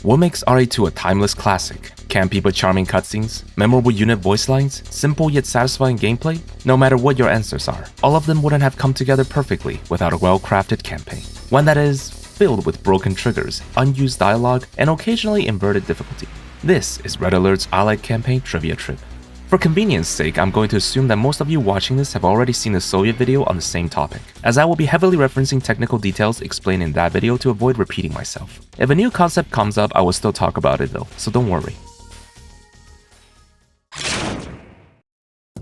What makes RE2 a timeless classic? Campy but charming cutscenes, memorable unit voice lines, simple yet satisfying gameplay? No matter what your answers are, all of them wouldn't have come together perfectly without a well-crafted campaign. One that is filled with broken triggers, unused dialogue, and occasionally inverted difficulty. This is Red Alert's Allied Campaign Trivia Trip. For convenience sake, I'm going to assume that most of you watching this have already seen the Soviet video on the same topic, as I will be heavily referencing technical details explained in that video to avoid repeating myself. If a new concept comes up, I will still talk about it though, so don't worry.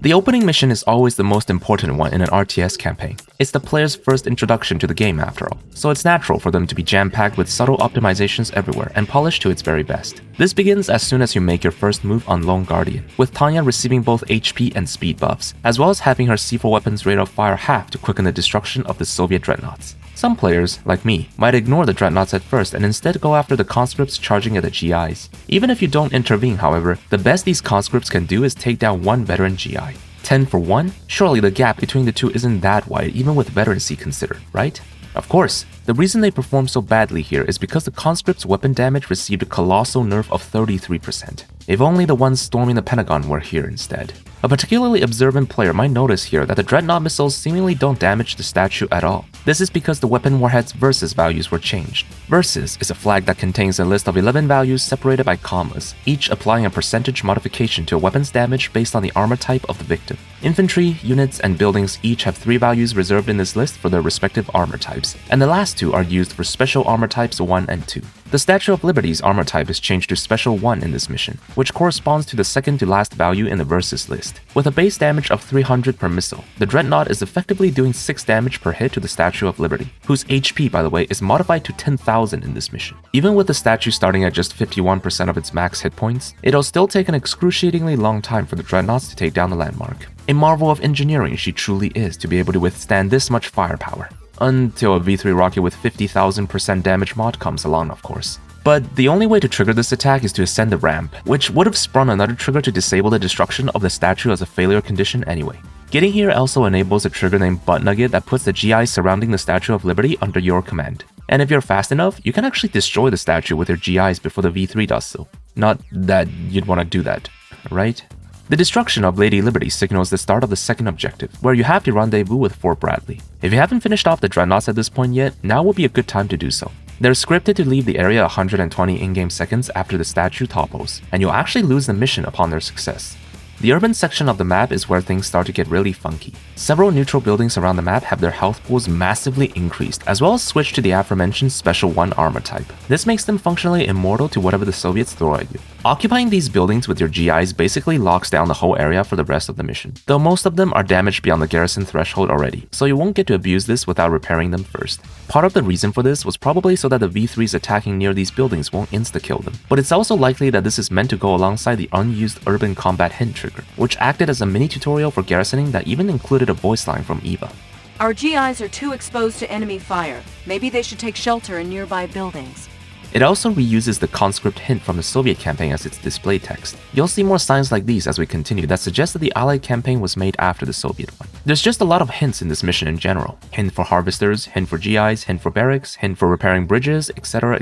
The opening mission is always the most important one in an RTS campaign. It's the player's first introduction to the game after all, so it's natural for them to be jam-packed with subtle optimizations everywhere and polished to its very best. This begins as soon as you make your first move on Lone Guardian, with Tanya receiving both HP and speed buffs, as well as having her C4 weapon's rate of fire halved to quicken the destruction of the Soviet dreadnoughts. Some players, like me, might ignore the dreadnoughts at first and instead go after the conscripts charging at the GIs. Even if you don't intervene, however, the best these conscripts can do is take down one veteran GI. 10 for 1? Surely the gap between the two isn't that wide even with veterancy considered, right? Of course, the reason they perform so badly here is because the conscript's weapon damage received a colossal nerf of 33%. If only the ones storming the Pentagon were here instead. A particularly observant player might notice here that the Dreadnought missiles seemingly don't damage the statue at all. This is because the weapon warhead's versus values were changed. Versus is a flag that contains a list of 11 values separated by commas, each applying a percentage modification to a weapon's damage based on the armor type of the victim. Infantry, units, and buildings each have 3 values reserved in this list for their respective armor types, and the last 2 are used for special armor types 1 and 2. The Statue of Liberty's armor type is changed to Special 1 in this mission, which corresponds to the second to last value in the versus list. With a base damage of 300 per missile, the Dreadnought is effectively doing 6 damage per hit to the Statue of Liberty, whose HP, by the way, is modified to 10,000 in this mission. Even with the statue starting at just 51% of its max hit points, it'll still take an excruciatingly long time for the Dreadnoughts to take down the landmark. A marvel of engineering she truly is to be able to withstand this much firepower. Until a V3 rocket with 50,000% damage mod comes along, of course. But the only way to trigger this attack is to ascend the ramp, which would have sprung another trigger to disable the destruction of the statue as a failure condition anyway. Getting here also enables a trigger named Butt Nugget that puts the GIs surrounding the Statue of Liberty under your command. And if you're fast enough, you can actually destroy the statue with your GIs before the V3 does so. Not that you'd want to do that, right? The destruction of Lady Liberty signals the start of the second objective, where you have to rendezvous with Fort Bradley. If you haven't finished off the Dreadnoughts at this point yet, now would be a good time to do so. They're scripted to leave the area 120 in-game seconds after the statue topples, and you'll actually lose the mission upon their success. The urban section of the map is where things start to get really funky. Several neutral buildings around the map have their health pools massively increased, as well as switched to the aforementioned Special 1 armor type. This makes them functionally immortal to whatever the Soviets throw at you. Occupying these buildings with your GIs basically locks down the whole area for the rest of the mission, though most of them are damaged beyond the garrison threshold already, so you won't get to abuse this without repairing them first. Part of the reason for this was probably so that the V3s attacking near these buildings won't insta-kill them, but it's also likely that this is meant to go alongside the unused urban combat hint trigger, which acted as a mini tutorial for garrisoning that even included a voice line from Eva. Our GIs are too exposed to enemy fire. Maybe they should take shelter in nearby buildings. It also reuses the conscript hint from the Soviet campaign as its display text. You'll see more signs like these as we continue that suggest that the Allied campaign was made after the Soviet one. There's just a lot of hints in this mission in general. Hint for harvesters, hint for GIs, hint for barracks, hint for repairing bridges, etc,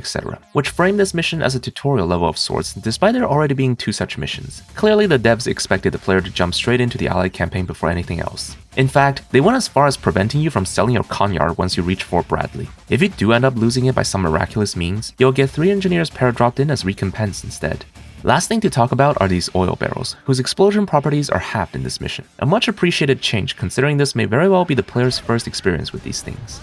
which frame this mission as a tutorial level of sorts despite there already being 2 such missions. Clearly the devs expected the player to jump straight into the Allied campaign before anything else. In fact, they went as far as preventing you from selling your Conyard once you reach Fort Bradley. If you do end up losing it by some miraculous means, you'll get 3 engineers pair-dropped in as recompense instead. Last thing to talk about are these oil barrels, whose explosion properties are halved in this mission. A much appreciated change considering this may very well be the player's first experience with these things.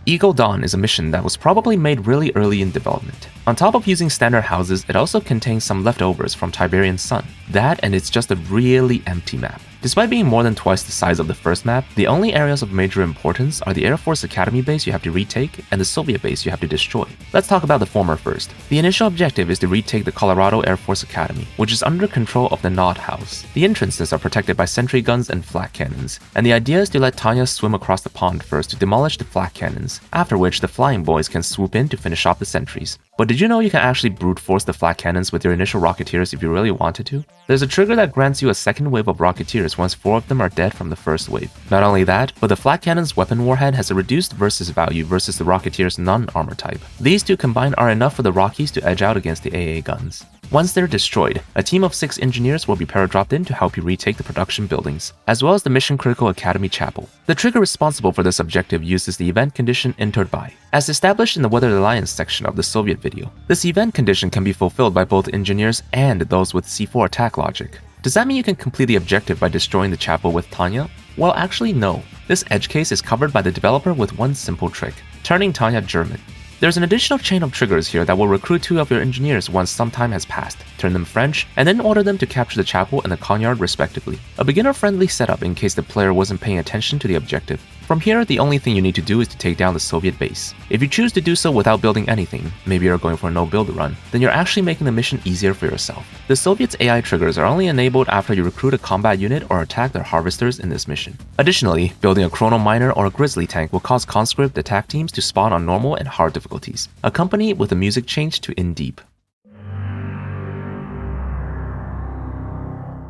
Eagle Dawn is a mission that was probably made really early in development. On top of using standard houses, it also contains some leftovers from Tiberian Sun. That and it's just a really empty map. Despite being more than twice the size of the first map, the only areas of major importance are the Air Force Academy base you have to retake and the Soviet base you have to destroy. Let's talk about the former first. The initial objective is to retake the Colorado Air Force Academy, which is under control of the Knot House. The entrances are protected by sentry guns and flak cannons, and the idea is to let Tanya swim across the pond first to demolish the flak cannons, after which the flying boys can swoop in to finish off the sentries. But did you know you can actually brute force the flak cannons with your initial Rocketeers if you really wanted to? There's a trigger that grants you a second wave of Rocketeers once 4 of them are dead from the first wave. Not only that, but the flak cannon's weapon warhead has a reduced versus value versus the Rocketeer's non-armor type. These two combined are enough for the Rockies to edge out against the AA guns. Once they're destroyed, a team of 6 engineers will be paradropped in to help you retake the production buildings, as well as the mission-critical Academy Chapel. The trigger responsible for this objective uses the event condition entered by, as established in the Weathered Alliance section of the Soviet video. This event condition can be fulfilled by both engineers and those with C4 attack logic. Does that mean you can complete the objective by destroying the chapel with Tanya? Well, actually no. This edge case is covered by the developer with one simple trick, turning Tanya German. There's an additional chain of triggers here that will recruit 2 of your engineers once some time has passed, turn them French, and then order them to capture the chapel and the Conyard respectively. A beginner-friendly setup in case the player wasn't paying attention to the objective. From here, the only thing you need to do is to take down the Soviet base. If you choose to do so without building anything, maybe you're going for a no-build run, then you're actually making the mission easier for yourself. The Soviets' AI triggers are only enabled after you recruit a combat unit or attack their harvesters in this mission. Additionally, building a Chrono Miner or a Grizzly tank will cause conscript attack teams to spawn on normal and hard difficulties, accompanied with a music change to In Deep.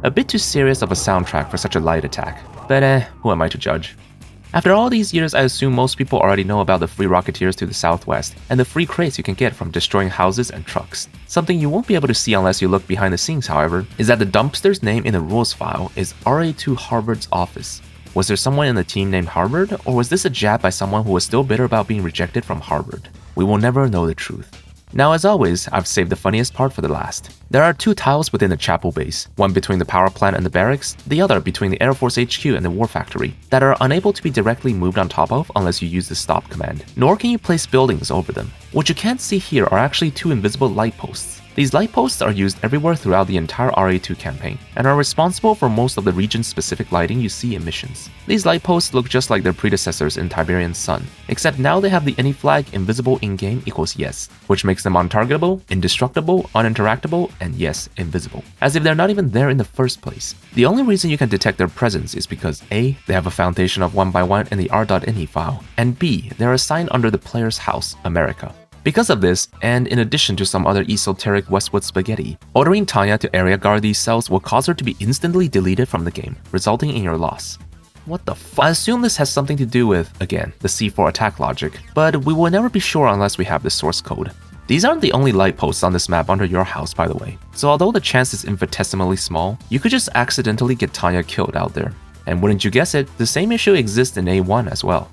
A bit too serious of a soundtrack for such a light attack, but who am I to judge? After all these years, I assume most people already know about the free Rocketeers to the southwest and the free crates you can get from destroying houses and trucks. Something you won't be able to see unless you look behind the scenes, however, is that the dumpster's name in the rules file is RA2 Harvard's office. Was there someone in the team named Harvard, or was this a jab by someone who was still bitter about being rejected from Harvard? We will never know the truth. Now, as always, I've saved the funniest part for the last. There are 2 tiles within the chapel base, one between the power plant and the barracks, the other between the Air Force HQ and the War Factory, that are unable to be directly moved on top of unless you use the stop command, nor can you place buildings over them. What you can't see here are actually 2 invisible light posts. These light posts are used everywhere throughout the entire RA2 campaign, and are responsible for most of the region-specific lighting you see in missions. These light posts look just like their predecessors in Tiberian Sun, except now they have the any flag invisible in-game equals yes, which makes them untargetable, indestructible, uninteractable, and yes, invisible, as if they're not even there in the first place. The only reason you can detect their presence is because A, they have a foundation of 1x1 in the r.ini file, and B, they're assigned under the player's house, America. Because of this, and in addition to some other esoteric Westwood spaghetti, ordering Tanya to area guard these cells will cause her to be instantly deleted from the game, resulting in your loss. What the f? I assume this has something to do with, again, the C4 attack logic, but we will never be sure unless we have the source code. These aren't the only light posts on this map under your house, by the way, so although the chance is infinitesimally small, you could just accidentally get Tanya killed out there. And wouldn't you guess it, the same issue exists in A1 as well.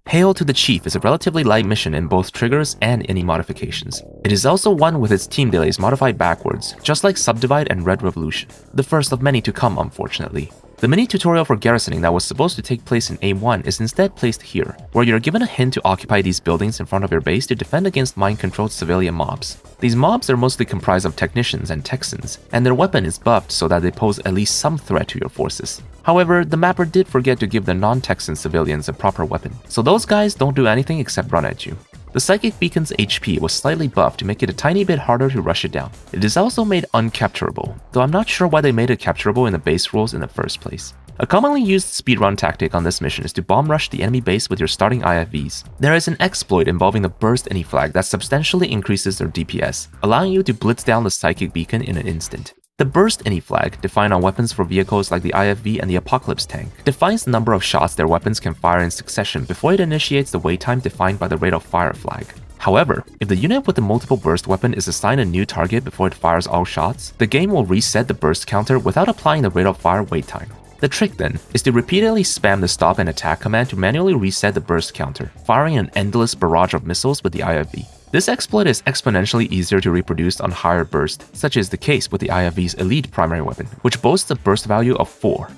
Hail to the Chief is a relatively light mission in both triggers and any modifications. It is also one with its team delays modified backwards, just like Subdivide and Red Revolution, the first of many to come unfortunately. The mini tutorial for garrisoning that was supposed to take place in A1 is instead placed here, where you're given a hint to occupy these buildings in front of your base to defend against mind-controlled civilian mobs. These mobs are mostly comprised of technicians and Texans, and their weapon is buffed so that they pose at least some threat to your forces. However, the mapper did forget to give the non-Texan civilians a proper weapon, so those guys don't do anything except run at you. The Psychic Beacon's HP was slightly buffed to make it a tiny bit harder to rush it down. It is also made uncapturable, though I'm not sure why they made it capturable in the base rules in the first place. A commonly used speedrun tactic on this mission is to bomb rush the enemy base with your starting IFVs. There is an exploit involving the Burst Any flag that substantially increases their DPS, allowing you to blitz down the Psychic Beacon in an instant. The Burst Any flag, defined on weapons for vehicles like the IFV and the Apocalypse tank, defines the number of shots their weapons can fire in succession before it initiates the wait time defined by the rate of fire flag. However, if the unit with the multiple burst weapon is assigned a new target before it fires all shots, the game will reset the burst counter without applying the rate of fire wait time. The trick then is to repeatedly spam the stop and attack command to manually reset the burst counter, firing an endless barrage of missiles with the IFV. This exploit is exponentially easier to reproduce on higher burst, such is the case with the IFV's elite primary weapon, which boasts a burst value of 4.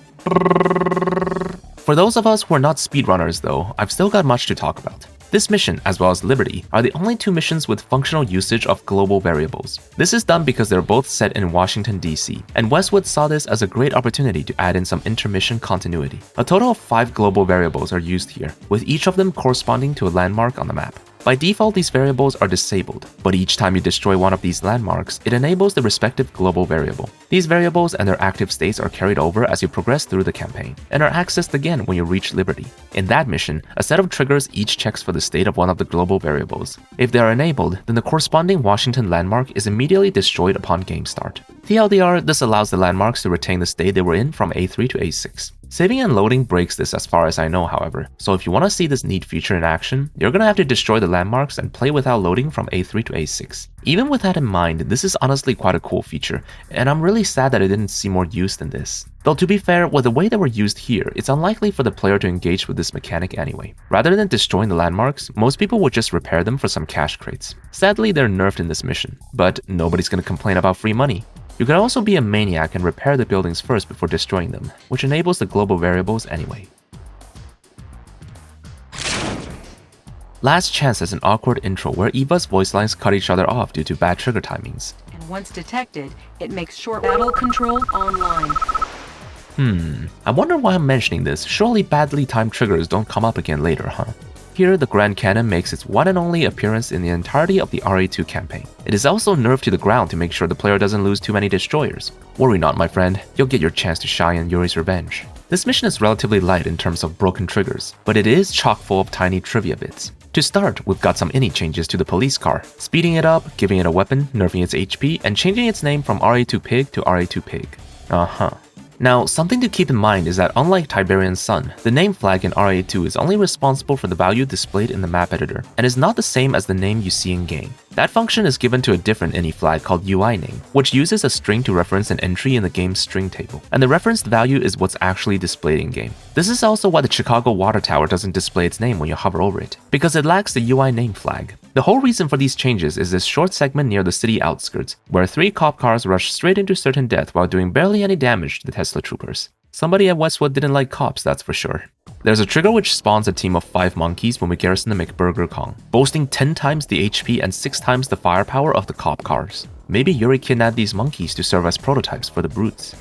For those of us who are not speedrunners though, I've still got much to talk about. This mission, as well as Liberty, are the only 2 missions with functional usage of global variables. This is done because they're both set in Washington, D.C., and Westwood saw this as a great opportunity to add in some intermission continuity. A total of 5 global variables are used here, with each of them corresponding to a landmark on the map. By default, these variables are disabled, but each time you destroy one of these landmarks, it enables the respective global variable. These variables and their active states are carried over as you progress through the campaign, and are accessed again when you reach Liberty. In that mission, a set of triggers each checks for the state of one of the global variables. If they are enabled, then the corresponding Washington landmark is immediately destroyed upon game start. TLDR, this allows the landmarks to retain the state they were in from A3 to A6. Saving and loading breaks this as far as I know, however, so if you want to see this neat feature in action, you're gonna have to destroy the landmarks and play without loading from A3 to A6. Even with that in mind, this is honestly quite a cool feature, and I'm really sad that I didn't see more use than this. Though to be fair, with the way they were used here, it's unlikely for the player to engage with this mechanic anyway. Rather than destroying the landmarks, most people would just repair them for some cash crates. Sadly, they're nerfed in this mission, but nobody's gonna complain about free money. You can also be a maniac and repair the buildings first before destroying them, which enables the global variables anyway. Last Chance has an awkward intro where Eva's voice lines cut each other off due to bad trigger timings. And once detected, it makes short battle control online. I wonder why I'm mentioning this. Surely badly timed triggers don't come up again later, huh? Here, the Grand Cannon makes its one and only appearance in the entirety of the RA2 campaign. It is also nerfed to the ground to make sure the player doesn't lose too many destroyers. Worry not, my friend, you'll get your chance to shine in Yuri's revenge. This mission is relatively light in terms of broken triggers, but it is chock full of tiny trivia bits. To start, we've got some ini changes to the police car, speeding it up, giving it a weapon, nerfing its HP, and changing its name from RA2 Pig to RA2 Pig. Now, something to keep in mind is that unlike Tiberian's Sun, the name flag in RA2 is only responsible for the value displayed in the map editor, and is not the same as the name you see in-game. That function is given to a different ini flag called UI name, which uses a string to reference an entry in the game's string table, and the referenced value is what's actually displayed in-game. This is also why the Chicago Water Tower doesn't display its name when you hover over it, because it lacks the UI name flag. The whole reason for these changes is this short segment near the city outskirts, where 3 cop cars rush straight into certain death while doing barely any damage to the Tesla troopers. Somebody at Westwood didn't like cops, that's for sure. There's a trigger which spawns a team of 5 monkeys when we garrison the McBurger Kong, boasting 10 times the HP and 6 times the firepower of the cop cars. Maybe Yuri kidnapped these monkeys to serve as prototypes for the brutes.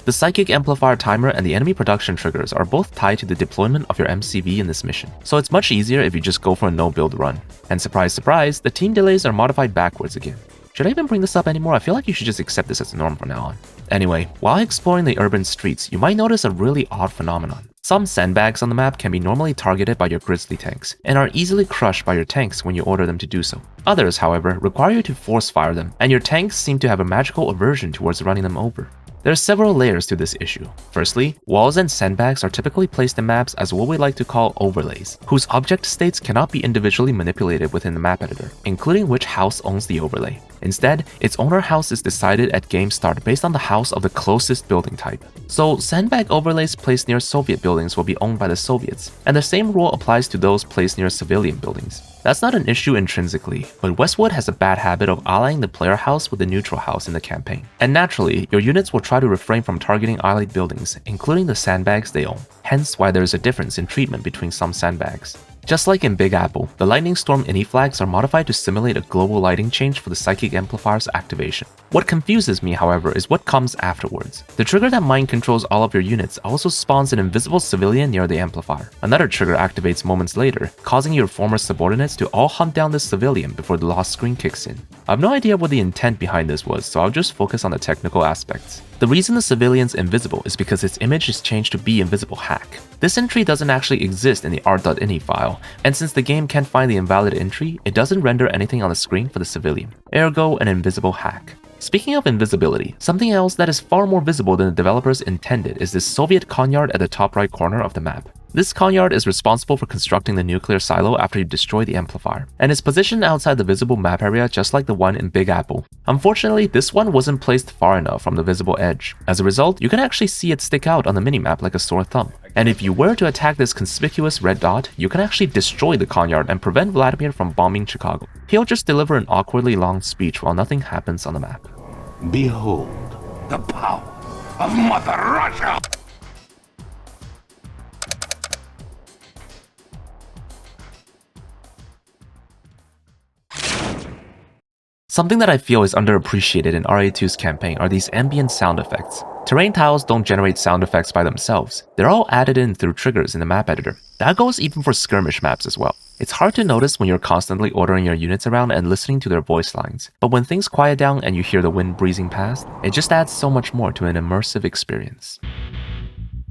The Psychic Amplifier timer and the enemy production triggers are both tied to the deployment of your MCV in this mission, so it's much easier if you just go for a no-build run. And surprise surprise, the team delays are modified backwards again. Should I even bring this up anymore? I feel like you should just accept this as a norm from now on. Anyway, while exploring the urban streets, you might notice a really odd phenomenon. Some sandbags on the map can be normally targeted by your grizzly tanks, and are easily crushed by your tanks when you order them to do so. Others, however, require you to force fire them, and your tanks seem to have a magical aversion towards running them over. There are several layers to this issue. Firstly, walls and sandbags are typically placed in maps as what we like to call overlays, whose object states cannot be individually manipulated within the map editor, including which house owns the overlay. Instead, its owner house is decided at game start based on the house of the closest building type. So, sandbag overlays placed near Soviet buildings will be owned by the Soviets, and the same rule applies to those placed near civilian buildings. That's not an issue intrinsically, but Westwood has a bad habit of allying the player house with the neutral house in the campaign. And naturally, your units will try to refrain from targeting allied buildings, including the sandbags they own. Hence why there is a difference in treatment between some sandbags. Just like in Big Apple, the Lightning Storm ini flags are modified to simulate a global lighting change for the Psychic Amplifier's activation. What confuses me, however, is what comes afterwards. The trigger that mind controls all of your units also spawns an invisible civilian near the amplifier. Another trigger activates moments later, causing your former subordinates to all hunt down this civilian before the lost screen kicks in. I have no idea what the intent behind this was, so I'll just focus on the technical aspects. The reason the civilian's invisible is because its image is changed to be invisible hack. This entry doesn't actually exist in the art.ini file, and since the game can't find the invalid entry, it doesn't render anything on the screen for the civilian. Ergo, an invisible hack. Speaking of invisibility, something else that is far more visible than the developers intended is this Soviet conhyard at the top right corner of the map. This conhyard is responsible for constructing the nuclear silo after you destroy the amplifier, and is positioned outside the visible map area just like the one in Big Apple. Unfortunately, this one wasn't placed far enough from the visible edge. As a result, you can actually see it stick out on the minimap like a sore thumb. And if you were to attack this conspicuous red dot, you can actually destroy the conhyard and prevent Vladimir from bombing Chicago. He'll just deliver an awkwardly long speech while nothing happens on the map. Behold the power of Mother Russia! Something that I feel is underappreciated in RA2's campaign are these ambient sound effects. Terrain tiles don't generate sound effects by themselves. They're all added in through triggers in the map editor. That goes even for skirmish maps as well. It's hard to notice when you're constantly ordering your units around and listening to their voice lines, but when things quiet down and you hear the wind breezing past, it just adds so much more to an immersive experience.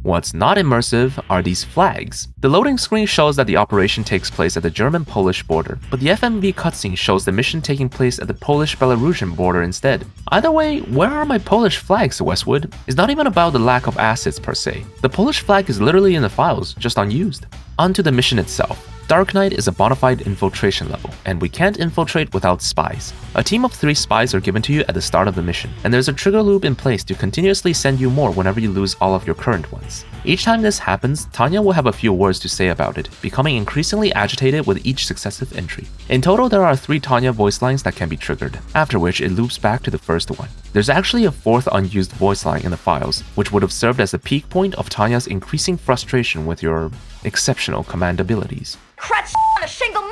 What's not immersive are these flags. The loading screen shows that the operation takes place at the German-Polish border, but the FMV cutscene shows the mission taking place at the Polish-Belarusian border instead. Either way, where are my Polish flags, Westwood? It's not even about the lack of assets per se. The Polish flag is literally in the files, just unused. Onto the mission itself. Dark Knight is a bona fide infiltration level, and we can't infiltrate without spies. A team of 3 spies are given to you at the start of the mission, and there's a trigger loop in place to continuously send you more whenever you lose all of your current ones. Each time this happens, Tanya will have a few words to say about it, becoming increasingly agitated with each successive entry. In total, there are 3 Tanya voice lines that can be triggered, after which it loops back to the first one. There's actually a 4th unused voice line in the files, which would have served as a peak point of Tanya's increasing frustration with your exceptional command abilities. Crutch on a shingle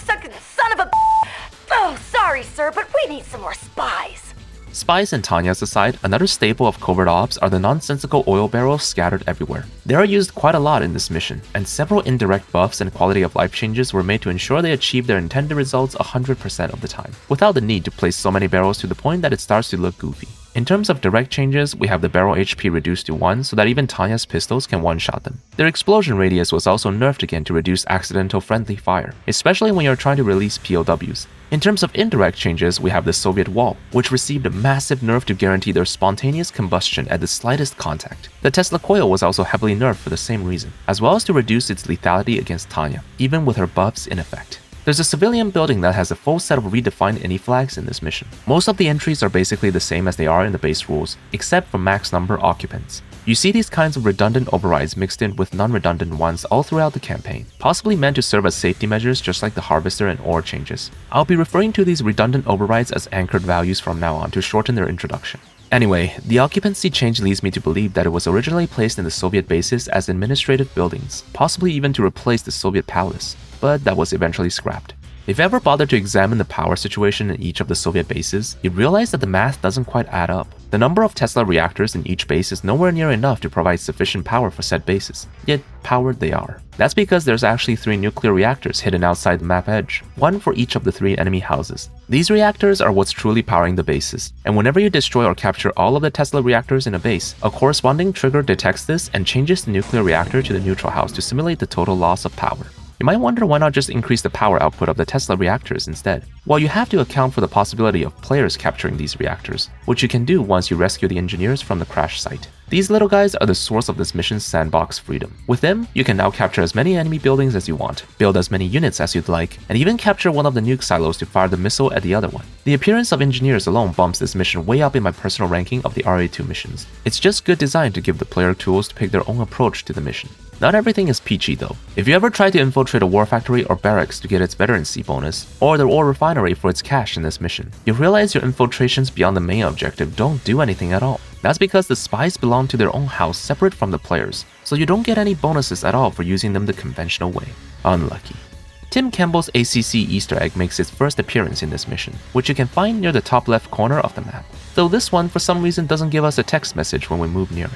sucking son of a. Oh, sorry, sir, but we need some more spies. Spies and Tanya's aside, another staple of covert ops are the nonsensical oil barrels scattered everywhere. They are used quite a lot in this mission, and several indirect buffs and quality of life changes were made to ensure they achieve their intended results 100% of the time, without the need to place so many barrels to the point that it starts to look goofy. In terms of direct changes, we have the barrel HP reduced to 1 so that even Tanya's pistols can one-shot them. Their explosion radius was also nerfed again to reduce accidental friendly fire, especially when you're trying to release POWs. In terms of indirect changes, we have the Soviet wall, which received a massive nerf to guarantee their spontaneous combustion at the slightest contact. The Tesla coil was also heavily nerfed for the same reason, as well as to reduce its lethality against Tanya, even with her buffs in effect. There's a civilian building that has a full set of redefined any flags in this mission. Most of the entries are basically the same as they are in the base rules, except for max number occupants. You see these kinds of redundant overrides mixed in with non-redundant ones all throughout the campaign, possibly meant to serve as safety measures just like the harvester and ore changes. I'll be referring to these redundant overrides as anchored values from now on to shorten their introduction. Anyway, the occupancy change leads me to believe that it was originally placed in the Soviet bases as administrative buildings, possibly even to replace the Soviet palace, but that was eventually scrapped. If you ever bothered to examine the power situation in each of the Soviet bases, you'd realize that the math doesn't quite add up. The number of Tesla reactors in each base is nowhere near enough to provide sufficient power for said bases, yet powered they are. That's because there's actually 3 nuclear reactors hidden outside the map edge, 1 for each of the 3 enemy houses. These reactors are what's truly powering the bases, and whenever you destroy or capture all of the Tesla reactors in a base, a corresponding trigger detects this and changes the nuclear reactor to the neutral house to simulate the total loss of power. You might wonder why not just increase the power output of the Tesla reactors instead. Well, you have to account for the possibility of players capturing these reactors, which you can do once you rescue the engineers from the crash site. These little guys are the source of this mission's sandbox freedom. With them, you can now capture as many enemy buildings as you want, build as many units as you'd like, and even capture one of the nuke silos to fire the missile at the other one. The appearance of engineers alone bumps this mission way up in my personal ranking of the RA2 missions. It's just good design to give the player tools to pick their own approach to the mission. Not everything is peachy though. If you ever try to infiltrate a war factory or barracks to get its veterancy bonus, or the ore refinery for its cash in this mission, you'll realize your infiltrations beyond the main objective don't do anything at all. That's because the spies belong to their own house separate from the players, so you don't get any bonuses at all for using them the conventional way. Unlucky. Tim Campbell's ACC Easter egg makes its first appearance in this mission, which you can find near the top left corner of the map, though this one for some reason doesn't give us a text message when we move near it.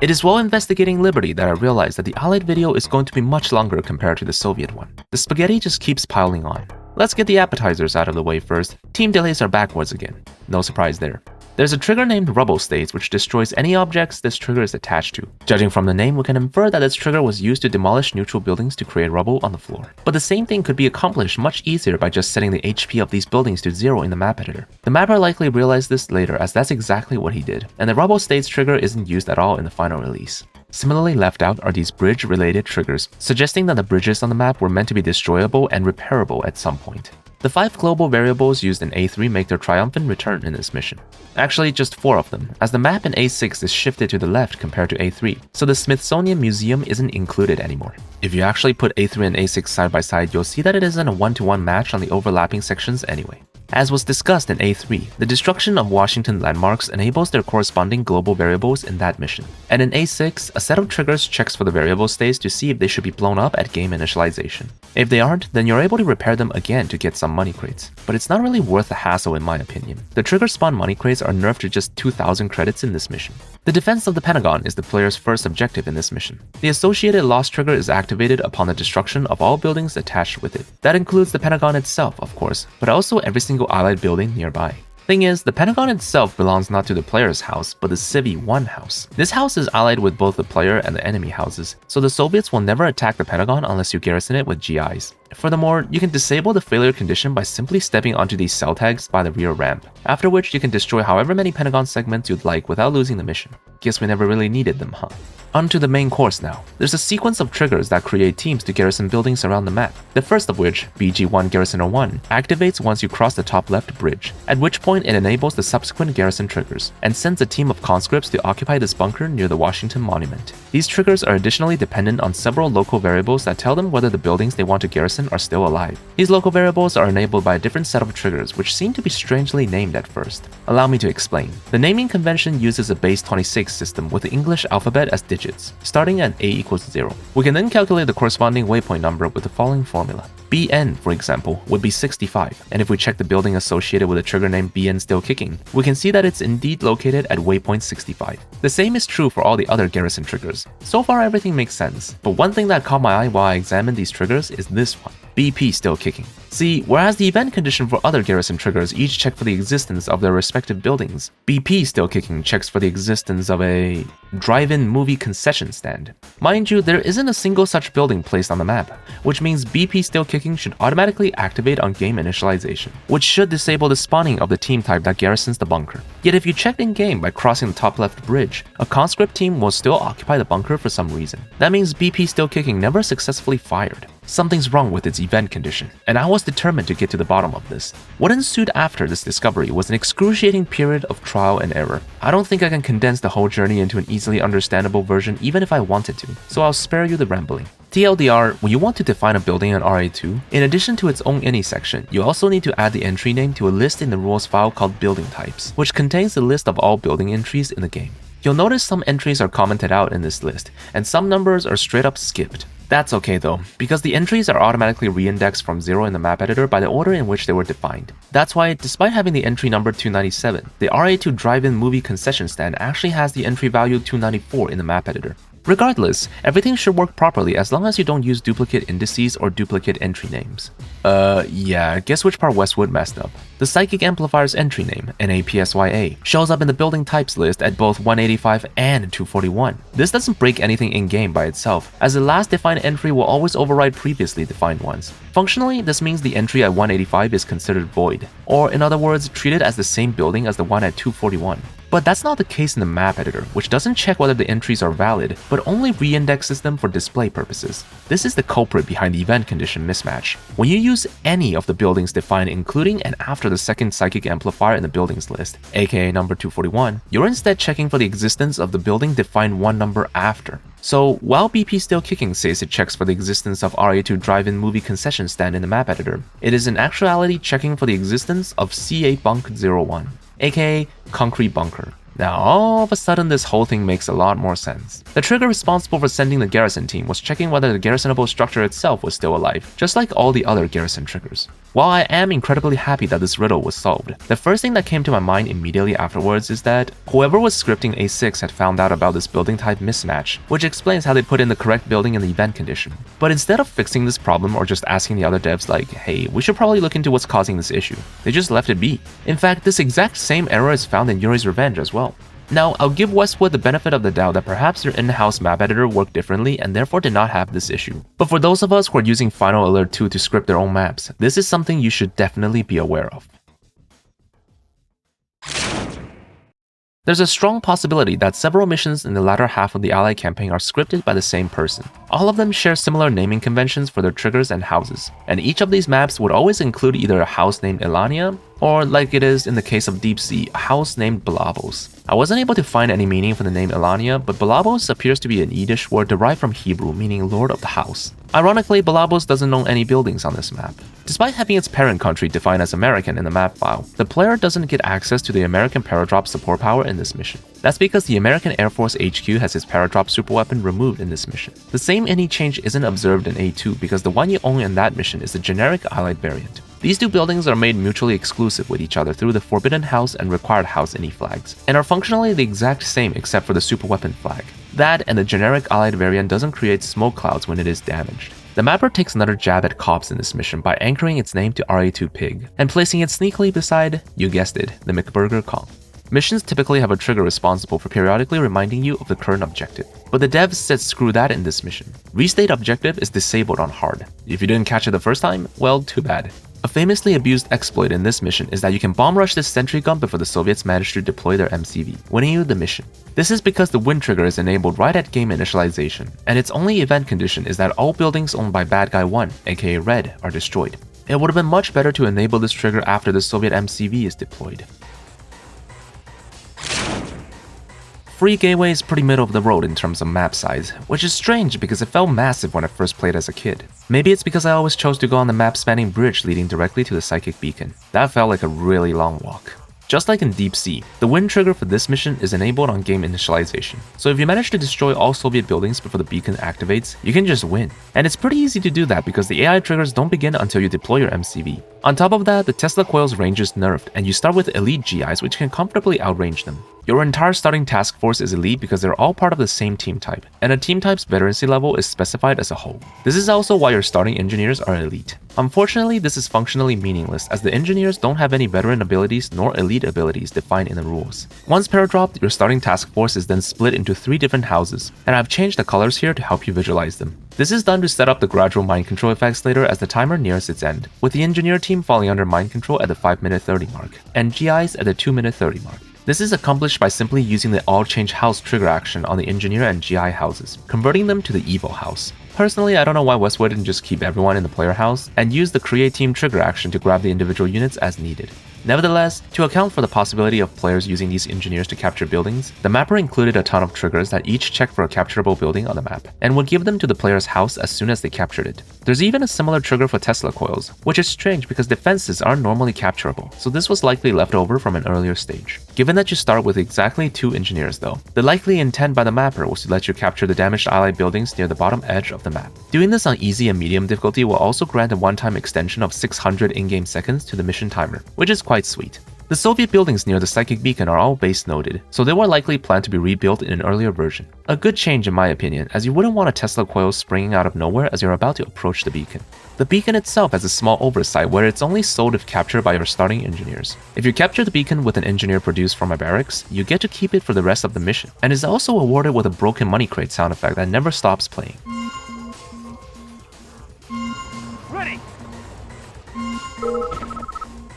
It is while investigating Liberty that I realized that the Allied video is going to be much longer compared to the Soviet one. The spaghetti just keeps piling on. Let's get the appetizers out of the way first. Team delays are backwards again. No surprise there. There's a trigger named Rubble States which destroys any objects this trigger is attached to. Judging from the name, we can infer that this trigger was used to demolish neutral buildings to create rubble on the floor. But the same thing could be accomplished much easier by just setting the HP of these buildings to 0 in the map editor. The mapper likely realized this later as that's exactly what he did, and the Rubble States trigger isn't used at all in the final release. Similarly left out are these bridge-related triggers, suggesting that the bridges on the map were meant to be destroyable and repairable at some point. The 5 global variables used in A3 make their triumphant return in this mission. Actually, just 4 of them, as the map in A6 is shifted to the left compared to A3, so the Smithsonian Museum isn't included anymore. If you actually put A3 and A6 side by side, you'll see that it isn't a 1-to-1 match on the overlapping sections anyway. As was discussed in A3, the destruction of Washington landmarks enables their corresponding global variables in that mission. And in A6, a set of triggers checks for the variable states to see if they should be blown up at game initialization. If they aren't, then you're able to repair them again to get some money crates. But it's not really worth the hassle in my opinion. The trigger spawn money crates are nerfed to just 2,000 credits in this mission. The defense of the Pentagon is the player's first objective in this mission. The associated loss trigger is activated upon the destruction of all buildings attached with it. That includes the Pentagon itself, of course, but also every single allied building nearby. Thing is, the Pentagon itself belongs not to the player's house, but the Civi 1 house. This house is allied with both the player and the enemy houses, so the Soviets will never attack the Pentagon unless you garrison it with GIs. Furthermore, you can disable the failure condition by simply stepping onto these cell tags by the rear ramp, after which you can destroy however many Pentagon segments you'd like without losing the mission. Guess we never really needed them, huh? Onto the main course now. There's a sequence of triggers that create teams to garrison buildings around the map. The first of which, BG1 Garrisoner 1, activates once you cross the top left bridge, at which point it enables the subsequent garrison triggers, and sends a team of conscripts to occupy this bunker near the Washington Monument. These triggers are additionally dependent on several local variables that tell them whether the buildings they want to garrison are still alive. These local variables are enabled by a different set of triggers which seem to be strangely named at first. Allow me to explain. The naming convention uses a base 26 system with the English alphabet as digits, starting at A equals 0. We can then calculate the corresponding waypoint number with the following formula. BN, for example, would be 65, and if we check the building associated with a trigger named BN still kicking, we can see that it's indeed located at waypoint 65. The same is true for all the other garrison triggers. So far everything makes sense, but one thing that caught my eye while I examined these triggers is this one. BP still kicking. See, whereas the event condition for other garrison triggers each check for the existence of their respective buildings, BP still kicking checks for the existence of a drive-in movie concession stand. Mind you, there isn't a single such building placed on the map, which means BP still kicking should automatically activate on game initialization, which should disable the spawning of the team type that garrisons the bunker. Yet if you checked in-game by crossing the top left bridge, a conscript team will still occupy the bunker for some reason. That means BP still kicking never successfully fired. Something's wrong with its event condition, and I was determined to get to the bottom of this. What ensued after this discovery was an excruciating period of trial and error. I don't think I can condense the whole journey into an easily understandable version even if I wanted to, so I'll spare you the rambling. TLDR, when you want to define a building in RA2, in addition to its own ini section, you also need to add the entry name to a list in the rules file called building types, which contains the list of all building entries in the game. You'll notice some entries are commented out in this list, and some numbers are straight up skipped. That's okay though, because the entries are automatically reindexed from 0 in the map editor by the order in which they were defined. That's why, despite having the entry number 297, the RA2 drive-in movie concession stand actually has the entry value 294 in the map editor. Regardless, everything should work properly as long as you don't use duplicate indices or duplicate entry names. Yeah, guess which part Westwood messed up. The Psychic Amplifier's entry name, NAPSYA, shows up in the building types list at both 185 and 241. This doesn't break anything in-game by itself, as the last defined entry will always override previously defined ones. Functionally, this means the entry at 185 is considered void, or in other words, treated as the same building as the one at 241. But that's not the case in the map editor, which doesn't check whether the entries are valid, but only reindexes them for display purposes. This is the culprit behind the event condition mismatch. When you use any of the buildings defined including and after the second psychic amplifier in the buildings list, aka number 241, you're instead checking for the existence of the building defined one number after. So, while BP Still Kicking says it checks for the existence of RA2 drive-in movie concession stand in the map editor, it is in actuality checking for the existence of C8 Bunk 01. aka Concrete Bunker. Now all of a sudden this whole thing makes a lot more sense. The trigger responsible for sending the garrison team was checking whether the garrisonable structure itself was still alive, just like all the other garrison triggers. While I am incredibly happy that this riddle was solved, the first thing that came to my mind immediately afterwards is that whoever was scripting A6 had found out about this building type mismatch, which explains how they put in the correct building in the event condition. But instead of fixing this problem or just asking the other devs like, hey, we should probably look into what's causing this issue, they just left it be. In fact, this exact same error is found in Yuri's Revenge as well. Now, I'll give Westwood the benefit of the doubt that perhaps their in-house map editor worked differently and therefore did not have this issue. But for those of us who are using Final Alert 2 to script their own maps, this is something you should definitely be aware of. There's a strong possibility that several missions in the latter half of the Allied campaign are scripted by the same person. All of them share similar naming conventions for their triggers and houses, and each of these maps would always include either a house named Elania, Or like it is in the case of Deep Sea, a house named Balabos. I wasn't able to find any meaning for the name Elania, but Balabos appears to be an Yiddish word derived from Hebrew meaning Lord of the House. Ironically, Balabos doesn't own any buildings on this map. Despite having its parent country defined as American in the map file, the player doesn't get access to the American paradrop support power in this mission. That's because the American Air Force HQ has its paradrop superweapon removed in this mission. The same any change isn't observed in A2 because the one you own in that mission is the generic Allied variant. These two buildings are made mutually exclusive with each other through the Forbidden House and Required House INI flags, and are functionally the exact same except for the superweapon flag. That and the generic Allied variant doesn't create smoke clouds when it is damaged. The mapper takes another jab at cops in this mission by anchoring its name to RA2 Pig, and placing it sneakily beside, you guessed it, the McBurger Kong. Missions typically have a trigger responsible for periodically reminding you of the current objective, but the devs said screw that in this mission. Restate objective is disabled on hard. If you didn't catch it the first time, well, too bad. A famously abused exploit in this mission is that you can bomb rush this sentry gun before the Soviets manage to deploy their MCV, winning you the mission. This is because the win trigger is enabled right at game initialization, and its only event condition is that all buildings owned by Bad Guy 1, aka Red, are destroyed. It would have been much better to enable this trigger after the Soviet MCV is deployed. Free Gateway is pretty middle of the road in terms of map size, which is strange because it felt massive when I first played as a kid. Maybe it's because I always chose to go on the map-spanning bridge leading directly to the Psychic Beacon. That felt like a really long walk. Just like in Deep Sea, the win trigger for this mission is enabled on game initialization, so if you manage to destroy all Soviet buildings before the beacon activates, you can just win. And it's pretty easy to do that because the AI triggers don't begin until you deploy your MCV. On top of that, the Tesla coil's range is nerfed, and you start with elite GIs which can comfortably outrange them. Your entire starting task force is elite because they're all part of the same team type, and a team type's veterancy level is specified as a whole. This is also why your starting engineers are elite. Unfortunately, this is functionally meaningless as the engineers don't have any veteran abilities nor elite abilities defined in the rules. Once paradropped, your starting task force is then split into 3 different houses, and I've changed the colors here to help you visualize them. This is done to set up the gradual mind control effects later as the timer nears its end, with the engineer team falling under mind control at the 5-minute 30 mark, and GIs at the 2-minute 30 mark. This is accomplished by simply using the all change house trigger action on the engineer and GI houses, converting them to the evil house. Personally, I don't know why Westwood didn't just keep everyone in the player house and use the create team trigger action to grab the individual units as needed. Nevertheless, to account for the possibility of players using these engineers to capture buildings, the mapper included a ton of triggers that each check for a capturable building on the map, and would give them to the player's house as soon as they captured it. There's even a similar trigger for Tesla coils, which is strange because defenses aren't normally capturable, so this was likely left over from an earlier stage. Given that you start with exactly 2 engineers though, the likely intent by the mapper was to let you capture the damaged allied buildings near the bottom edge of the map. Doing this on easy and medium difficulty will also grant a one-time extension of 600 in-game seconds to the mission timer, which is quite sweet. The Soviet buildings near the Psychic Beacon are all base noted, so they were likely planned to be rebuilt in an earlier version. A good change in my opinion, as you wouldn't want a Tesla coil springing out of nowhere as you're about to approach the beacon. The beacon itself has a small oversight where it's only sold if captured by your starting engineers. If you capture the beacon with an engineer produced from a barracks, you get to keep it for the rest of the mission, and is also awarded with a broken money crate sound effect that never stops playing. Ready!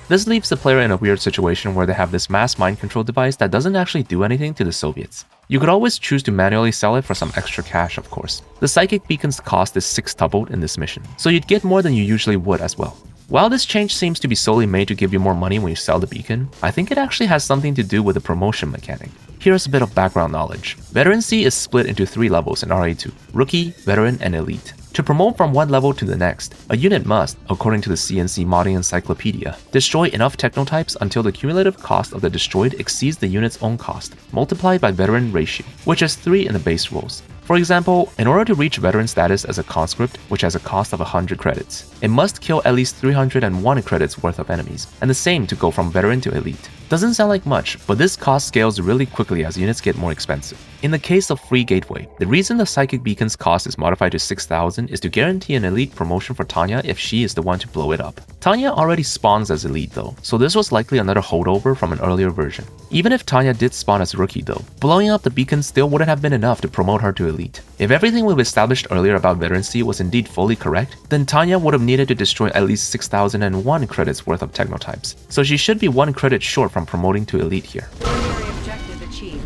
This leaves the player in a weird situation where they have this mass mind control device that doesn't actually do anything to the Soviets. You could always choose to manually sell it for some extra cash, of course. The Psychic Beacon's cost is 6-tupled in this mission, so you'd get more than you usually would as well. While this change seems to be solely made to give you more money when you sell the beacon, I think it actually has something to do with the promotion mechanic. Here's a bit of background knowledge. Veterancy is split into 3 levels in RA2, Rookie, Veteran, and Elite. To promote from one level to the next, a unit must, according to the CNC Modding Encyclopedia, destroy enough technotypes until the cumulative cost of the destroyed exceeds the unit's own cost, multiplied by veteran ratio, which has 3 in the base rules. For example, in order to reach veteran status as a conscript, which has a cost of 100 credits, it must kill at least 301 credits worth of enemies, and the same to go from veteran to elite. Doesn't sound like much, but this cost scales really quickly as units get more expensive. In the case of Free Gateway, the reason the Psychic Beacon's cost is modified to 6,000 is to guarantee an elite promotion for Tanya if she is the one to blow it up. Tanya already spawns as elite though, so this was likely another holdover from an earlier version. Even if Tanya did spawn as rookie though, blowing up the beacon still wouldn't have been enough to promote her to elite. If everything we've established earlier about veterancy was indeed fully correct, then Tanya would have needed to destroy at least 6,001 credits worth of technotypes, so she should be 1 credit short from promoting to elite here. Primary objective achieved.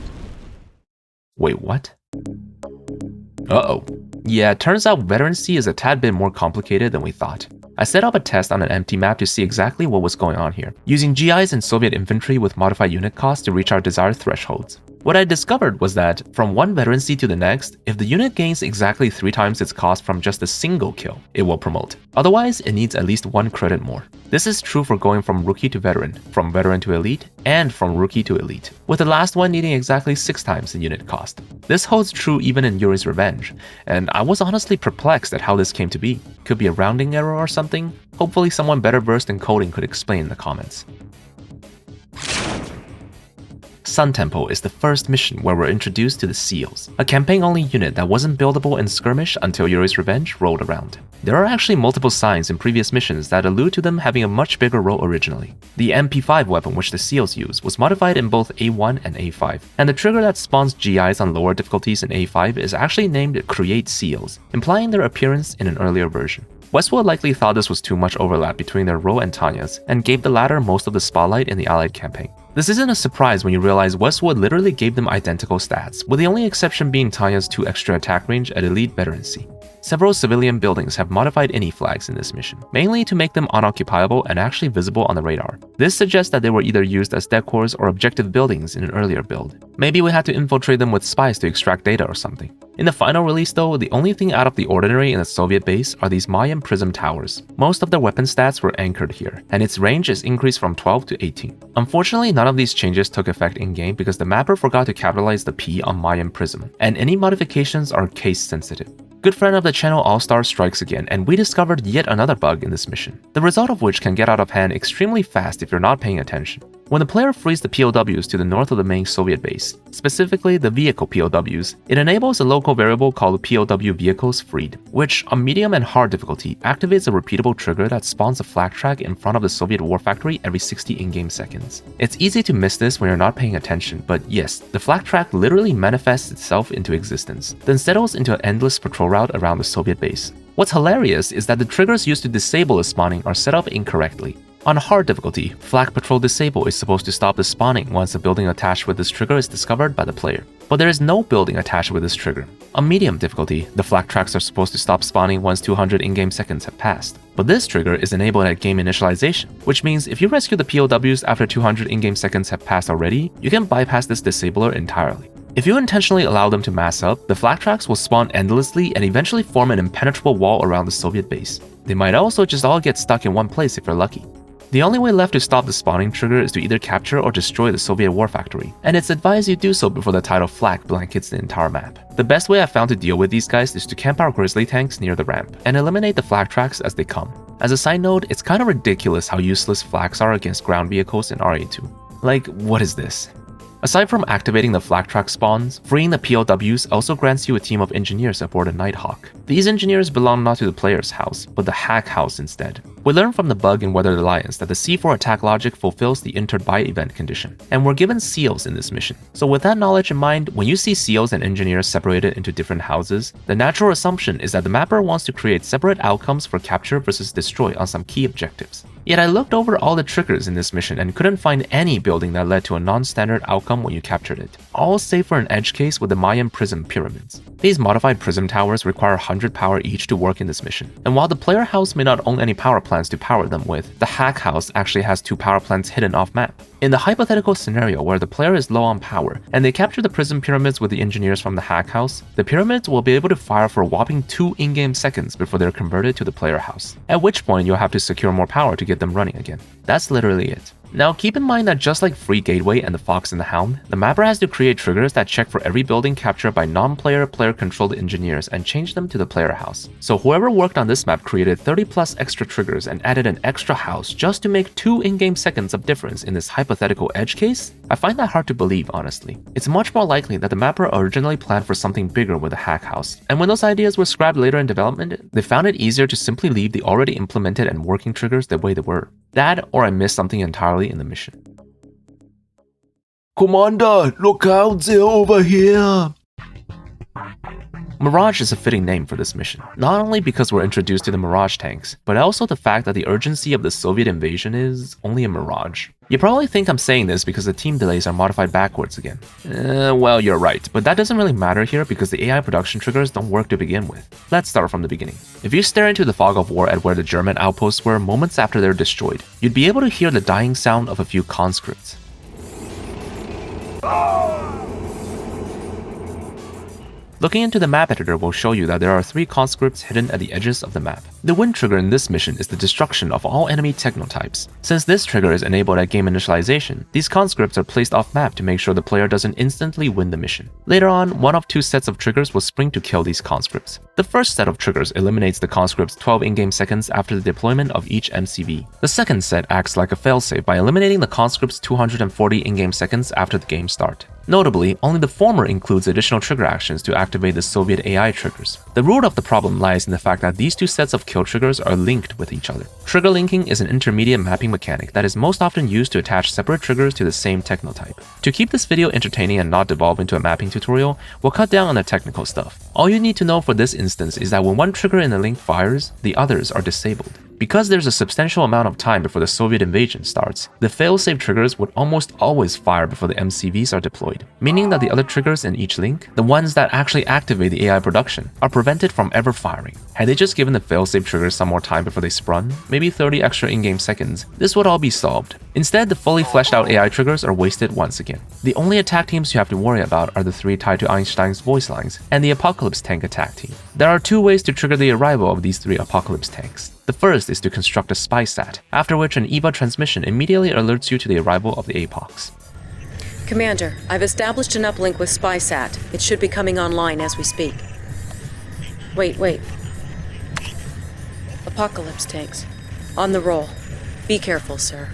Wait, what? Uh-oh. Yeah, it turns out veterancy is a tad bit more complicated than we thought. I set up a test on an empty map to see exactly what was going on here, using GIs and Soviet infantry with modified unit costs to reach our desired thresholds. What I discovered was that, from one veterancy to the next, if the unit gains exactly 3 times its cost from just a single kill, it will promote. Otherwise, it needs at least 1 credit more. This is true for going from rookie to veteran, from veteran to elite, and from rookie to elite, with the last one needing exactly 6 times the unit cost. This holds true even in Yuri's Revenge, and I was honestly perplexed at how this came to be. Could be a rounding error or something? Hopefully someone better versed in coding could explain in the comments. Sun Temple is the first mission where we're introduced to the Seals, a campaign-only unit that wasn't buildable in Skirmish until Yuri's Revenge rolled around. There are actually multiple signs in previous missions that allude to them having a much bigger role originally. The MP5 weapon which the Seals use was modified in both A1 and A5, and the trigger that spawns GIs on lower difficulties in A5 is actually named Create Seals, implying their appearance in an earlier version. Westwood likely thought this was too much overlap between their role and Tanya's, and gave the latter most of the spotlight in the Allied campaign. This isn't a surprise when you realize Westwood literally gave them identical stats, with the only exception being Tanya's 2 extra attack range at elite veterancy. Several civilian buildings have modified INI flags in this mission, mainly to make them unoccupiable and actually visible on the radar. This suggests that they were either used as decors or objective buildings in an earlier build. Maybe we had to infiltrate them with spies to extract data or something. In the final release though, the only thing out of the ordinary in the Soviet base are these Mayan prism towers. Most of their weapon stats were anchored here, and its range is increased from 12 to 18. Unfortunately, none of these changes took effect in-game because the mapper forgot to capitalize the P on Mayan prism, and any modifications are case sensitive. Good friend of the channel All-Star strikes again, and we discovered yet another bug in this mission, the result of which can get out of hand extremely fast if you're not paying attention. When the player frees the POWs to the north of the main Soviet base, specifically the vehicle POWs, it enables a local variable called POW vehicles freed, which on medium and hard difficulty activates a repeatable trigger that spawns a flak track in front of the Soviet war factory every 60 in-game seconds. It's easy to miss this when you're not paying attention, but yes, the flak track literally manifests itself into existence, then settles into an endless patrol route around the Soviet base. What's hilarious is that the triggers used to disable the spawning are set up incorrectly. On hard difficulty, Flak Patrol Disable is supposed to stop the spawning once a building attached with this trigger is discovered by the player. But there is no building attached with this trigger. On medium difficulty, the flak tracks are supposed to stop spawning once 200 in-game seconds have passed. But this trigger is enabled at game initialization, which means if you rescue the POWs after 200 in-game seconds have passed already, you can bypass this disabler entirely. If you intentionally allow them to mass up, the flak tracks will spawn endlessly and eventually form an impenetrable wall around the Soviet base. They might also just all get stuck in one place if you're lucky. The only way left to stop the spawning trigger is to either capture or destroy the Soviet war factory, and it's advised you do so before the tidal flak blankets the entire map. The best way I've found to deal with these guys is to camp our grizzly tanks near the ramp, and eliminate the flak tracks as they come. As a side note, it's kind of ridiculous how useless flaks are against ground vehicles in RA2. Like, what is this? Aside from activating the flak track spawns, freeing the POWs also grants you a team of engineers aboard a Nighthawk. These engineers belong not to the player's house, but the hack house instead. We learn from the bug in Weathered Alliance that the C4 attack logic fulfills the entered by event condition, and we're given seals in this mission. So with that knowledge in mind, when you see seals and engineers separated into different houses, the natural assumption is that the mapper wants to create separate outcomes for capture versus destroy on some key objectives. Yet I looked over all the triggers in this mission and couldn't find any building that led to a non-standard outcome when you captured it, all save for an edge case with the Mayan prism pyramids. These modified prism towers require 100 power each to work in this mission, and while the player house may not own any power plants to power them with, the hack house actually has 2 power plants hidden off map. In the hypothetical scenario where the player is low on power, and they capture the prism pyramids with the engineers from the hack house, the pyramids will be able to fire for a whopping 2 in-game seconds before they're converted to the player house, at which point you'll have to secure more power to get them running again. That's literally it. Now keep in mind that just like Free Gateway and the Fox and the Hound, the mapper has to create triggers that check for every building captured by non-player player-controlled engineers and change them to the player house. So whoever worked on this map created 30 plus extra triggers and added an extra house just to make 2 in-game seconds of difference in this hypothetical edge case? I find that hard to believe, honestly. It's much more likely that the mapper originally planned for something bigger with the hack house, and when those ideas were scrapped later in development, they found it easier to simply leave the already implemented and working triggers the way they were. That, or I missed something entirely in the mission. Commander, look out, they're over here! Mirage is a fitting name for this mission, not only because we're introduced to the Mirage tanks, but also the fact that the urgency of the Soviet invasion is only a mirage. You probably think I'm saying this because the team delays are modified backwards again. Well, you're right, but that doesn't really matter here because the AI production triggers don't work to begin with. Let's start from the beginning. If you stare into the fog of war at where the German outposts were moments after they're destroyed, you'd be able to hear the dying sound of a few conscripts. Looking into the map editor will show you that there are 3 conscripts hidden at the edges of the map. The win trigger in this mission is the destruction of all enemy technotypes. Since this trigger is enabled at game initialization, these conscripts are placed off map to make sure the player doesn't instantly win the mission. Later on, one of 2 sets of triggers will spring to kill these conscripts. The first set of triggers eliminates the conscripts 12 in-game seconds after the deployment of each MCV. The second set acts like a failsafe by eliminating the conscripts 240 in-game seconds after the game start. Notably, only the former includes additional trigger actions to activate the Soviet AI triggers. The root of the problem lies in the fact that these 2 sets of kill triggers are linked with each other. Trigger linking is an intermediate mapping mechanic that is most often used to attach separate triggers to the same technotype. To keep this video entertaining and not devolve into a mapping tutorial, we'll cut down on the technical stuff. All you need to know for this instance is that when one trigger in the link fires, the others are disabled. Because there's a substantial amount of time before the Soviet invasion starts, the failsafe triggers would almost always fire before the MCVs are deployed, meaning that the other triggers in each link, the ones that actually activate the AI production, are prevented from ever firing. Had they just given the failsafe triggers some more time before they sprung, maybe 30 extra in-game seconds, this would all be solved. Instead, the fully fleshed out AI triggers are wasted once again. The only attack teams you have to worry about are the 3 tied to Einstein's voice lines and the Apocalypse tank attack team. There are 2 ways to trigger the arrival of these 3 Apocalypse tanks. The first is to construct a spy sat, after which an EVA transmission immediately alerts you to the arrival of the APOCs. Commander, I've established an uplink with SpySat. It should be coming online as we speak. Wait. Apocalypse tanks. On the roll. Be careful, sir.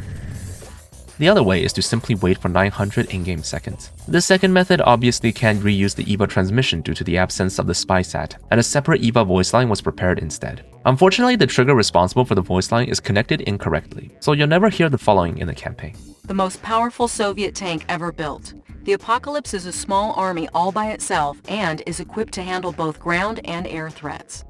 The other way is to simply wait for 900 in-game seconds. This second method obviously can't reuse the EVA transmission due to the absence of the SpySat, and a separate EVA voice line was prepared instead. Unfortunately, the trigger responsible for the voice line is connected incorrectly, so you'll never hear the following in the campaign. The most powerful Soviet tank ever built. The Apocalypse is a small army all by itself and is equipped to handle both ground and air threats.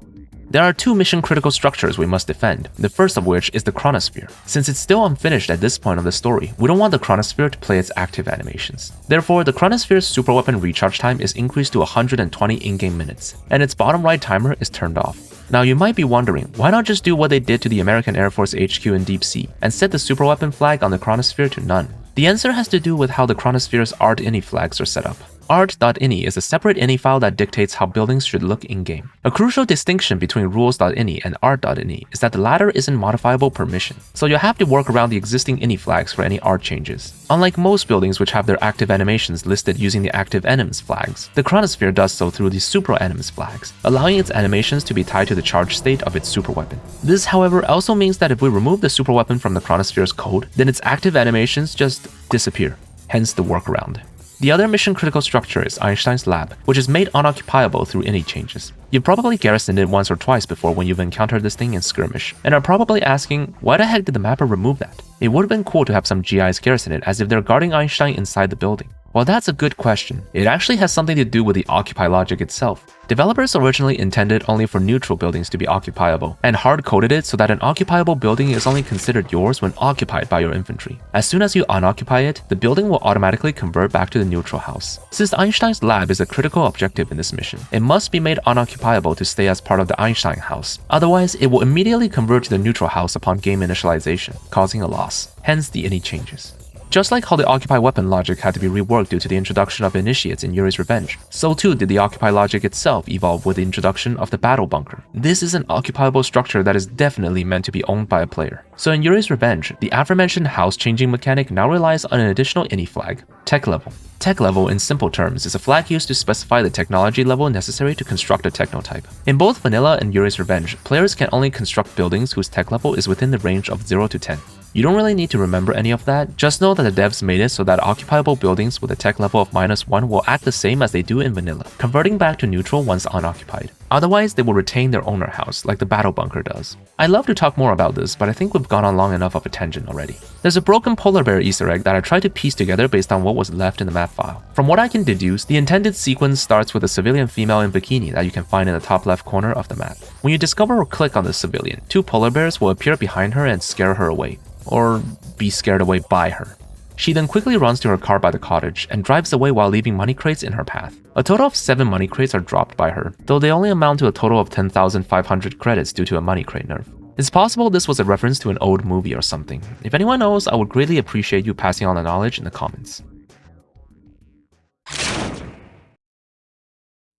There are 2 mission-critical structures we must defend, the first of which is the Chronosphere. Since it's still unfinished at this point of the story, we don't want the Chronosphere to play its active animations. Therefore, the Chronosphere's superweapon recharge time is increased to 120 in-game minutes, and its bottom right timer is turned off. Now you might be wondering, why not just do what they did to the American Air Force HQ in Deep Sea, and set the superweapon flag on the Chronosphere to none? The answer has to do with how the Chronosphere's art.ini flags are set up. Art.ini is a separate ini file that dictates how buildings should look in-game. A crucial distinction between rules.ini and art.ini is that the latter isn't modifiable per mission, so you'll have to work around the existing ini flags for any art changes. Unlike most buildings which have their active animations listed using the active anims flags, the Chronosphere does so through the supra anims flags, allowing its animations to be tied to the charge state of its superweapon. This, however, also means that if we remove the superweapon from the Chronosphere's code, then its active animations just disappear, hence the workaround. The other mission-critical structure is Einstein's lab, which is made unoccupiable through ini changes. You've probably garrisoned it once or twice before when you've encountered this thing in skirmish, and are probably asking, why the heck did the mapper remove that? It would have been cool to have some GIs garrison it as if they're guarding Einstein inside the building. Well, that's a good question. It actually has something to do with the occupy logic itself. Developers originally intended only for neutral buildings to be occupiable, and hard-coded it so that an occupiable building is only considered yours when occupied by your infantry. As soon as you unoccupy it, the building will automatically convert back to the neutral house. Since Einstein's lab is a critical objective in this mission, it must be made unoccupiable to stay as part of the Einstein house. Otherwise, it will immediately convert to the neutral house upon game initialization, causing a loss. Hence the ini changes. Just like how the Occupy weapon logic had to be reworked due to the introduction of initiates in Yuri's Revenge, so too did the Occupy logic itself evolve with the introduction of the Battle Bunker. This is an occupiable structure that is definitely meant to be owned by a player. So in Yuri's Revenge, the aforementioned house-changing mechanic now relies on an additional ini flag, Tech Level. Tech Level, in simple terms, is a flag used to specify the technology level necessary to construct a technotype. In both Vanilla and Yuri's Revenge, players can only construct buildings whose tech level is within the range of 0 to 10. You don't really need to remember any of that, just know that the devs made it so that occupiable buildings with a tech level of -1 will act the same as they do in vanilla, converting back to neutral once unoccupied. Otherwise, they will retain their owner house, like the battle bunker does. I'd love to talk more about this, but I think we've gone on long enough of a tangent already. There's a broken polar bear Easter egg that I tried to piece together based on what was left in the map file. From what I can deduce, the intended sequence starts with a civilian female in bikini that you can find in the top left corner of the map. When you discover or click on the civilian, 2 polar bears will appear behind her and scare her away, or be scared away by her. She then quickly runs to her car by the cottage and drives away while leaving money crates in her path. A total of 7 money crates are dropped by her, though they only amount to a total of 10,500 credits due to a money crate nerf. It's possible this was a reference to an old movie or something. If anyone knows, I would greatly appreciate you passing on the knowledge in the comments.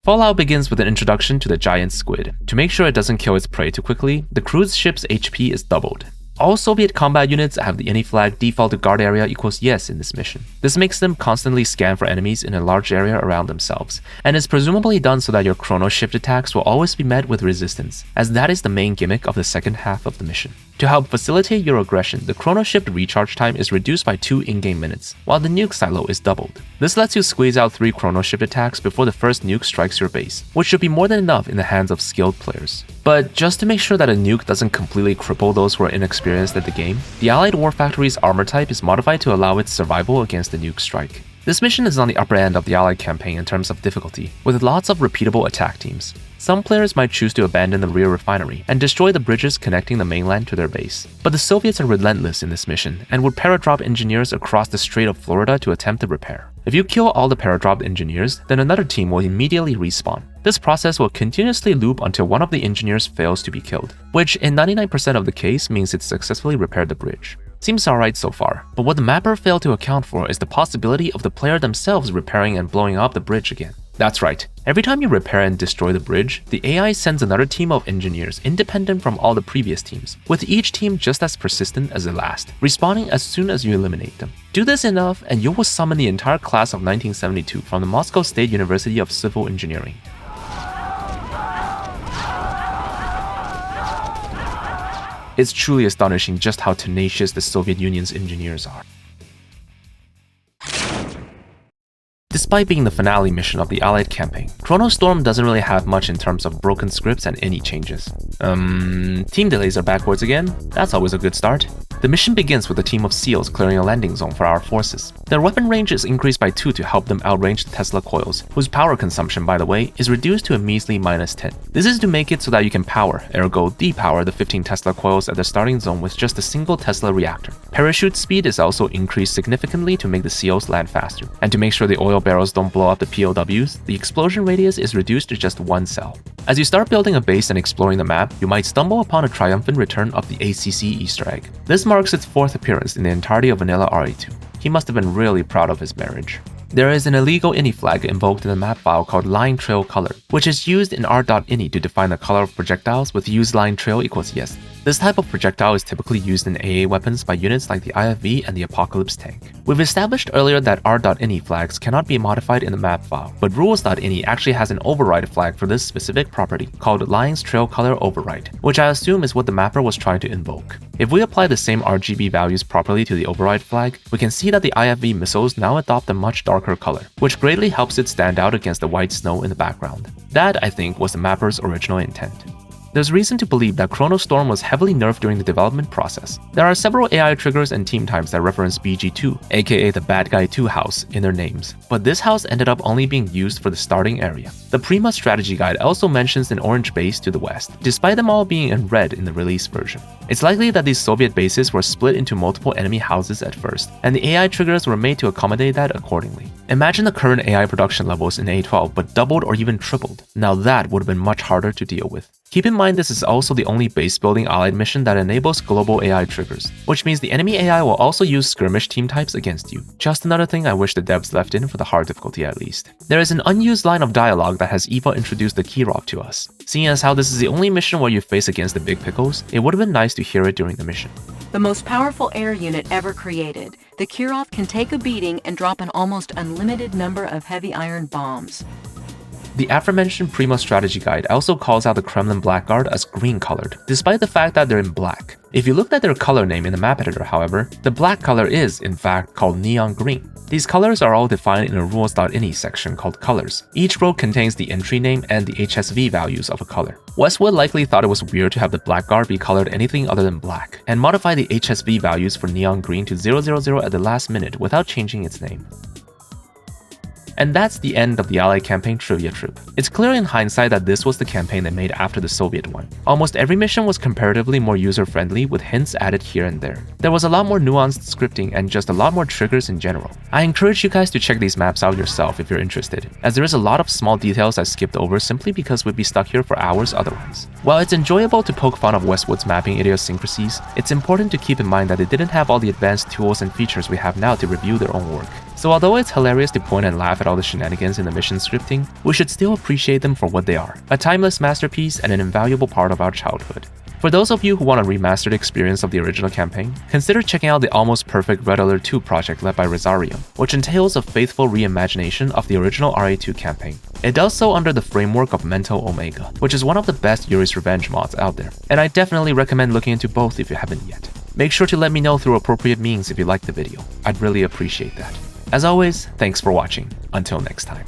Fallout begins with an introduction to the giant squid. To make sure it doesn't kill its prey too quickly, the cruise ship's HP is doubled. All Soviet combat units have the any flag default to guard area equals yes in this mission. This makes them constantly scan for enemies in a large area around themselves, and is presumably done so that your chrono shift attacks will always be met with resistance, as that is the main gimmick of the second half of the mission. To help facilitate your aggression, the chrono shift recharge time is reduced by 2 in-game minutes, while the nuke silo is doubled. This lets you squeeze out 3 chrono shift attacks before the first nuke strikes your base, which should be more than enough in the hands of skilled players. But just to make sure that a nuke doesn't completely cripple those who are inexperienced at the game, the Allied War Factory's armor type is modified to allow its survival against the nuke strike. This mission is on the upper end of the Allied campaign in terms of difficulty, with lots of repeatable attack teams. Some players might choose to abandon the rear refinery and destroy the bridges connecting the mainland to their base. But the Soviets are relentless in this mission and would paradrop engineers across the Strait of Florida to attempt the repair. If you kill all the paradropped engineers, then another team will immediately respawn. This process will continuously loop until one of the engineers fails to be killed, which in 99% of the case means it's successfully repaired the bridge. Seems alright so far, but what the mapper failed to account for is the possibility of the player themselves repairing and blowing up the bridge again. That's right, every time you repair and destroy the bridge, the AI sends another team of engineers independent from all the previous teams, with each team just as persistent as the last, respawning as soon as you eliminate them. Do this enough and you will summon the entire class of 1972 from the Moscow State University of Civil Engineering. It's truly astonishing just how tenacious the Soviet Union's engineers are. Despite being the finale mission of the Allied campaign, Chrono Storm doesn't really have much in terms of broken scripts and any changes. Team delays are backwards again? That's always a good start. The mission begins with a team of SEALs clearing a landing zone for our forces. Their weapon range is increased by 2 to help them outrange the Tesla coils, whose power consumption, by the way, is reduced to a measly -10. This is to make it so that you can power, ergo depower, the 15 Tesla coils at the starting zone with just a single Tesla reactor. Parachute speed is also increased significantly to make the SEALs land faster. And to make sure the oil barrels don't blow up the POWs, the explosion radius is reduced to just 1 cell. As you start building a base and exploring the map, you might stumble upon a triumphant return of the ACC Easter egg. This marks its 4th appearance in the entirety of vanilla RE2. He must have been really proud of his marriage. There is an illegal ini flag invoked in the map file called line trail color, which is used in r.ini to define the color of projectiles with use line trail equals yes. This type of projectile is typically used in AA weapons by units like the IFV and the Apocalypse tank. We've established earlier that r.ini flags cannot be modified in the map file, but rules.ini actually has an override flag for this specific property called lines trail color override, which I assume is what the mapper was trying to invoke. If we apply the same RGB values properly to the override flag, we can see that the IFV missiles now adopt a much darker color, which greatly helps it stand out against the white snow in the background. That, I think, was the mapper's original intent. There's reason to believe that Chrono Storm was heavily nerfed during the development process. There are several AI triggers and team types that reference BG2, aka the Bad Guy 2 house, in their names, but this house ended up only being used for the starting area. The Prima strategy guide also mentions an orange base to the west, despite them all being in red in the release version. It's likely that these Soviet bases were split into multiple enemy houses at first, and the AI triggers were made to accommodate that accordingly. Imagine the current AI production levels in A12 but doubled or even tripled. Now that would have been much harder to deal with. Keep in mind this is also the only base building allied mission that enables global AI triggers, which means the enemy AI will also use skirmish team types against you. Just another thing I wish the devs left in for the hard difficulty at least. There is an unused line of dialogue that has Eva introduce the Kirov to us. Seeing as how this is the only mission where you face against the big pickles, it would have been nice to hear it during the mission. The most powerful air unit ever created, the Kirov can take a beating and drop an almost unlimited number of heavy iron bombs. The aforementioned Primo strategy guide also calls out the Kremlin Blackguard as green colored, despite the fact that they're in black. If you looked at their color name in the map editor, however, the black color is, in fact, called neon green. These colors are all defined in a rules.ini section called colors. Each row contains the entry name and the HSV values of a color. Westwood likely thought it was weird to have the Blackguard be colored anything other than black, and modified the HSV values for neon green to 000 at the last minute without changing its name. And that's the end of the Allied campaign trivia troop. It's clear in hindsight that this was the campaign they made after the Soviet one. Almost every mission was comparatively more user-friendly with hints added here and there. There was a lot more nuanced scripting and just a lot more triggers in general. I encourage you guys to check these maps out yourself if you're interested, as there is a lot of small details I skipped over simply because we'd be stuck here for hours otherwise. While it's enjoyable to poke fun of Westwood's mapping idiosyncrasies, it's important to keep in mind that they didn't have all the advanced tools and features we have now to review their own work. So although it's hilarious to point and laugh at all the shenanigans in the mission scripting, we should still appreciate them for what they are, a timeless masterpiece and an invaluable part of our childhood. For those of you who want a remastered experience of the original campaign, consider checking out the almost perfect Red Alert 2 project led by Rosario, which entails a faithful reimagination of the original RA2 campaign. It does so under the framework of Mental Omega, which is one of the best Yuri's Revenge mods out there, and I definitely recommend looking into both if you haven't yet. Make sure to let me know through appropriate means if you liked the video. I'd really appreciate that. As always, thanks for watching. Until next time.